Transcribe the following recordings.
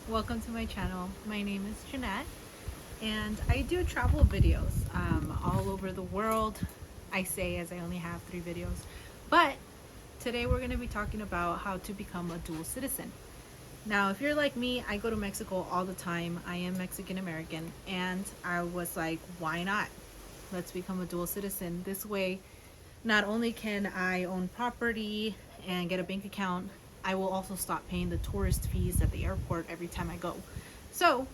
welcome to my channel. My name is Jeanette and I do travel videos all over the world. I say as I only have 3 videos, but today we're going to be talking about how to become a dual citizen. Now, if you're like me, I go to Mexico all the time. I am Mexican American, and I was like, why not? Let's become a dual citizen. This way, not only can I own property and get a bank account, I will also stop paying the tourist fees at the airport every time I go. So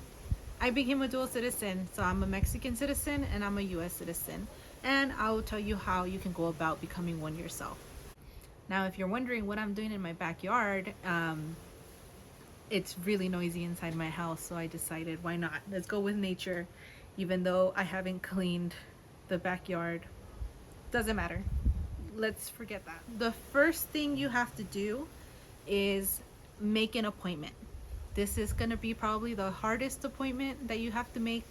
I became a dual citizen. So I'm a Mexican citizen and I'm a US citizen. And I will tell you how you can go about becoming one yourself. Now, if you're wondering what I'm doing in my backyard, it's really noisy inside my house. So I decided, why not? Let's go with nature. Even though I haven't cleaned the backyard, doesn't matter. Let's forget that. The first thing you have to do is make an appointment. This is going to be probably the hardest appointment that you have to make,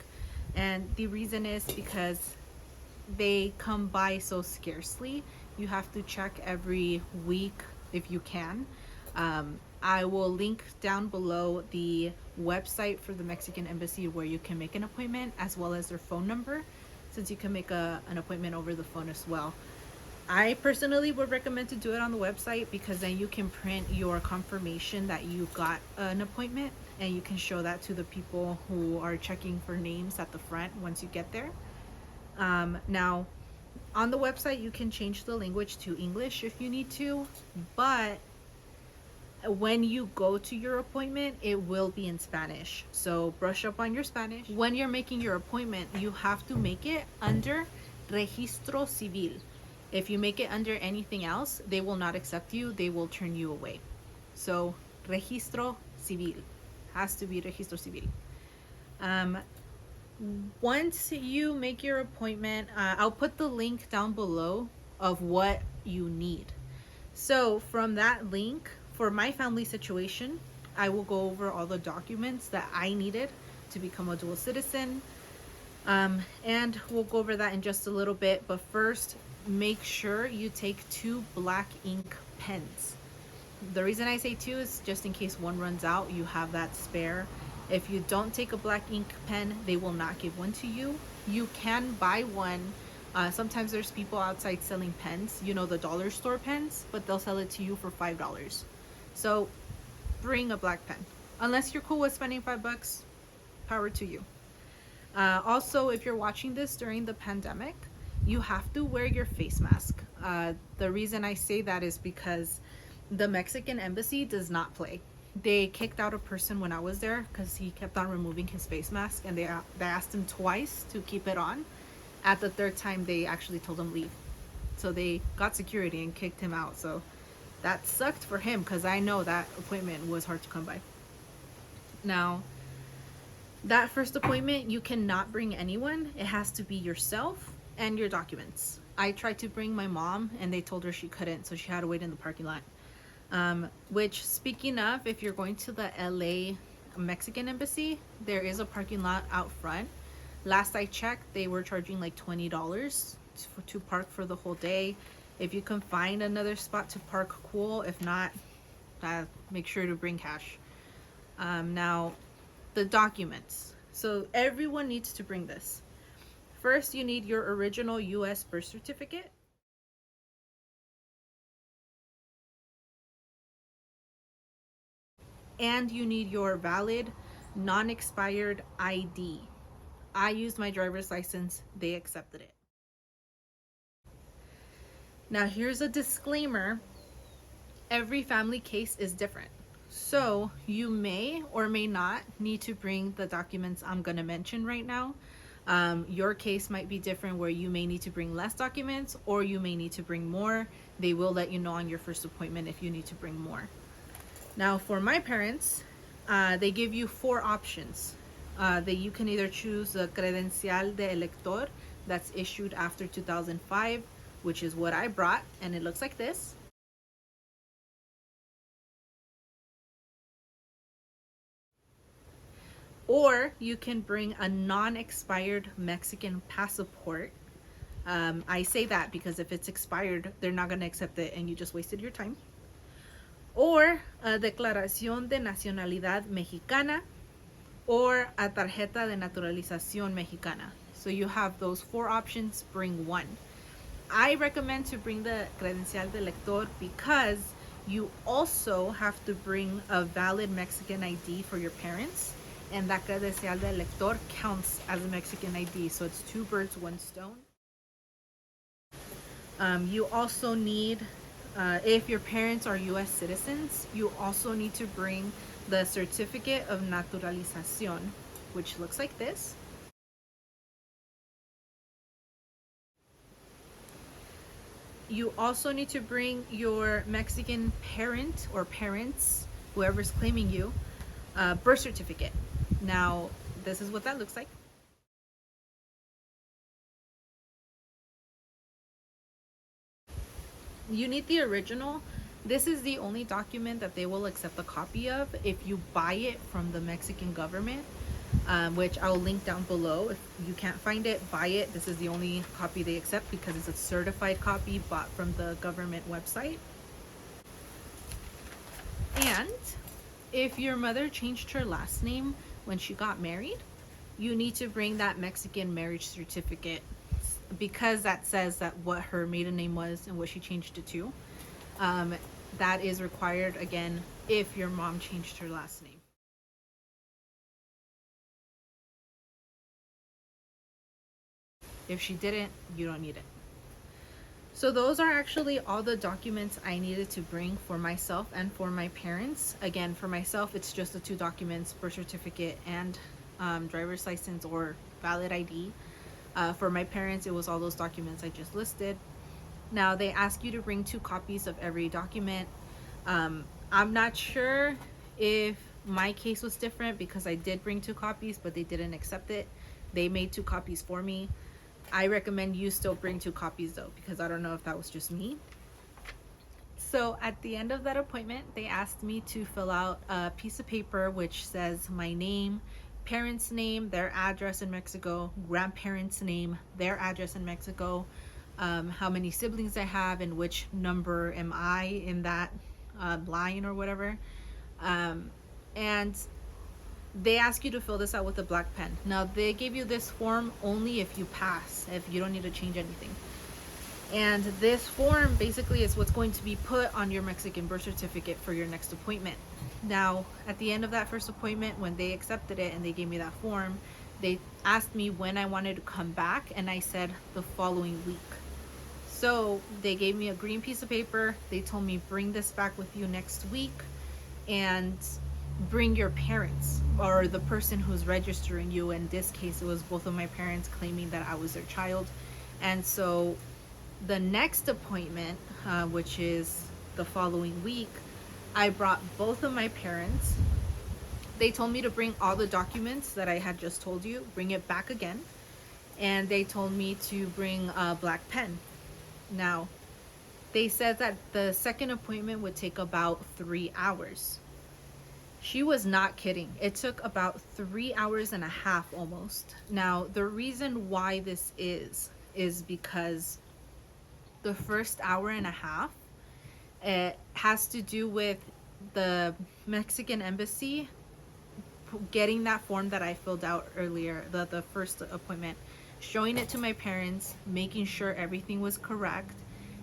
and the reason is because they come by so scarcely. You have to check every week if you can. I will link down below the website for the Mexican Embassy where you can make an appointment, as well as their phone number, since you can make an appointment over the phone as well. I personally would recommend to do it on the website because then you can print your confirmation that you got an appointment, and you can show that to the people who are checking for names at the front once you get there. Now, on the website, you can change the language to English if you need to, but when you go to your appointment, it will be in Spanish. So brush up on your Spanish. When you're making your appointment, you have to make it under Registro Civil. If you make it under anything else, they will not accept you. They will turn you away. So Registro Civil has to be Registro Civil. Once you make your appointment, I'll put the link down below of what you need. So from that link, for my family situation, I will go over all the documents that I needed to become a dual citizen. And we'll go over that in just a little bit. But first, make sure you take 2 black ink pens. The reason I say 2 is just in case one runs out, you have that spare. If you don't take a black ink pen, they will not give one to you. You can buy one. Sometimes there's people outside selling pens, you know, the dollar store pens, but they'll sell it to you for $5. So bring a black pen. Unless you're cool with spending $5, power to you. Also, if you're watching this during the pandemic, you have to wear your face mask. The reason I say that is because the Mexican embassy does not play. They kicked out a person when I was there because he kept on removing his face mask, and they asked him twice to keep it on. At the 3rd time, they actually told him leave. So they got security and kicked him out. So that sucked for him because I know that appointment was hard to come by. Now, that first appointment, you cannot bring anyone. It has to be yourself and your documents. I tried to bring my mom and they told her she couldn't, so she had to wait in the parking lot. Which, speaking of, if you're going to the LA Mexican Embassy, there is a parking lot out front. Last I checked, they were charging like $20 to park for the whole day. If you can find another spot to park, cool. If not, make sure to bring cash. Now, the documents. So everyone needs to bring this. First, you need your original US birth certificate. And you need your valid, non-expired ID. I used my driver's license. They accepted it. Now, here's a disclaimer. Every family case is different. So you may or may not need to bring the documents I'm going to mention right now. Your case might be different, where you may need to bring less documents or you may need to bring more. They will let you know on your first appointment if you need to bring more. Now, for my parents, they give you 4 options. That you can either choose the Credencial de Elector that's issued after 2005, which is what I brought, and it looks like this. Or you can bring a non-expired Mexican passport. I say that because if it's expired, they're not going to accept it and you just wasted your time. or a declaración de nacionalidad mexicana, or a tarjeta de naturalización mexicana. So you have those 4 options, bring one. I recommend to bring the Credencial de Elector because you also have to bring a valid Mexican ID for your parents, and that Credencial de Elector counts as a Mexican ID, so it's 2 birds, 1 stone. You also need, if your parents are US citizens, you also need to bring the certificate of naturalización, which looks like this. You also need to bring your Mexican parent or parents, whoever's claiming you, birth certificate. Now, this is what that looks like. You need the original. This is the only document that they will accept a copy of if you buy it from the Mexican government, which I'll link down below. If you can't find it, buy it. This is the only copy they accept because it's a certified copy bought from the government website. And if your mother changed her last name when she got married, you need to bring that Mexican marriage certificate, because that says that what her maiden name was and what she changed it to. That is required, again, if your mom changed her last name. If she didn't, you don't need it. So those are actually all the documents I needed to bring for myself and for my parents. Again, for myself, it's just the 2 documents, birth certificate and driver's license or valid ID. For my parents, it was all those documents I just listed. Now, they ask you to bring 2 copies of every document. I'm not sure if my case was different because I did bring 2 copies, but they didn't accept it. They made 2 copies for me. I recommend you still bring 2 copies though, because I don't know if that was just me. So at the end of that appointment, they asked me to fill out a piece of paper which says my name, parents' name, their address in Mexico, grandparents' name, their address in Mexico, how many siblings I have, and which number am I in that line or whatever. And they ask you to fill this out with a black pen. Now, they gave you this form only if you pass, if you don't need to change anything. And this form basically is what's going to be put on your Mexican birth certificate for your next appointment. Now, at the end of that first appointment, when they accepted it and they gave me that form, they asked me when I wanted to come back, and I said the following week. So they gave me a green piece of paper. They told me, bring this back with you next week, and bring your parents or the person who's registering you. In this case, it was both of my parents claiming that I was their child. And so the next appointment, which is the following week, I brought both of my parents. They told me to bring all the documents that I had just told you, bring it back again. And they told me to bring a black pen. Now, they said that the second appointment would take about 3 hours. She was not kidding. It took about 3 hours and a half almost. Now, the reason why this is because the first hour and a half, it has to do with the Mexican embassy getting that form that I filled out earlier, the first appointment, showing it to my parents, making sure everything was correct,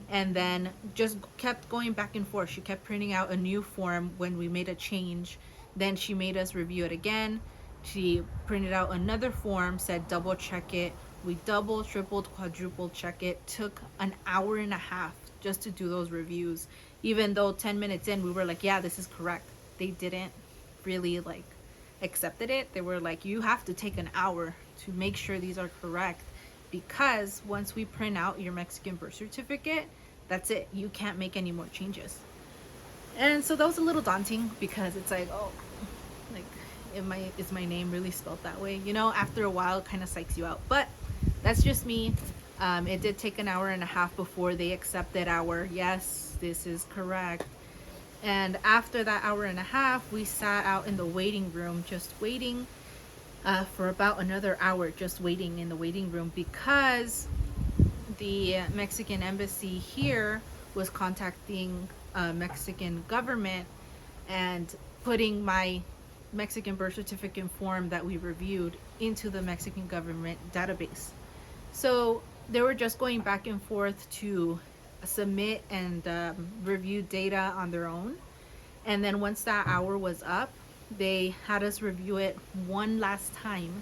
and then just kept going back and forth. She kept printing out a new form when we made a change. Then she made us review it again. She printed out another form, said double check it. We double, tripled, quadrupled check it. Took an hour and a half just to do those reviews. Even though 10 minutes in, we were like, yeah, this is correct. They didn't really accepted it. They were like, you have to take an hour to make sure these are correct, because once we print out your Mexican birth certificate, that's it. You can't make any more changes. And so that was a little daunting, because it's like, oh, is my name really spelled that way? You know, after a while, it kind of psychs you out. But that's just me. It did take an hour and a half before they accepted our, yes, this is correct. And after that hour and a half, we sat out in the waiting room, just waiting for about another hour, just waiting in the waiting room, because the Mexican embassy here was contacting Mexican government and putting my Mexican birth certificate form that we reviewed into the Mexican government database. So they were just going back and forth to submit and review data on their own. And then once that hour was up, they had us review it one last time.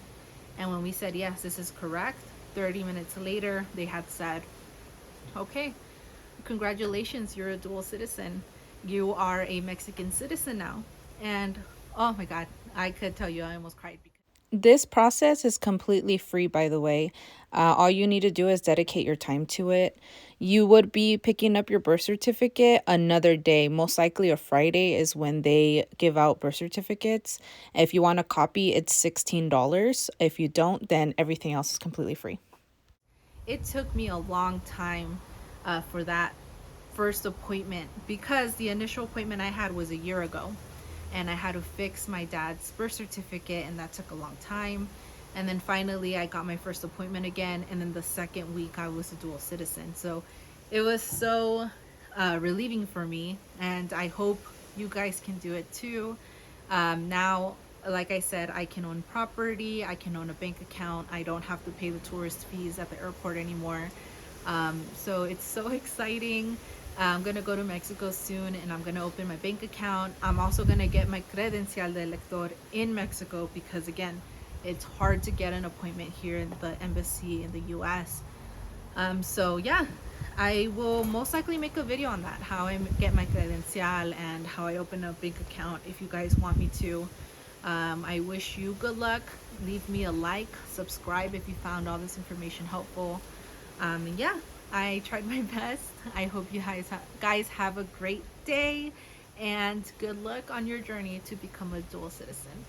And when we said, yes, this is correct, 30 minutes later, they had said, okay, congratulations, you're a dual citizen. You are a Mexican citizen now. And oh my God, I could tell you I almost cried. This process is completely free, by the way. All you need to do is dedicate your time to it. You would be picking up your birth certificate another day. Most likely a Friday is when they give out birth certificates. If you want a copy, it's $16. If you don't, then everything else is completely free. It took me a long time for that first appointment because the initial appointment I had was a year ago, and I had to fix my dad's birth certificate, and that took a long time. And then finally I got my first appointment again, and then the second week I was a dual citizen. So it was so relieving for me, and I hope you guys can do it too. Now, like I said, I can own property, I can own a bank account, I don't have to pay the tourist fees at the airport anymore. So it's so exciting. I'm gonna go to Mexico soon, and I'm gonna open my bank account. I'm also gonna get my Credencial de Elector in Mexico because, again, it's hard to get an appointment here in the embassy in the US. So yeah, I will most likely make a video on that, how I get my credencial and how I open a bank account if you guys want me to. I wish you good luck. Leave me a like, subscribe if you found all this information helpful. And yeah, I tried my best. I hope you guys have a great day, and good luck on your journey to become a dual citizen.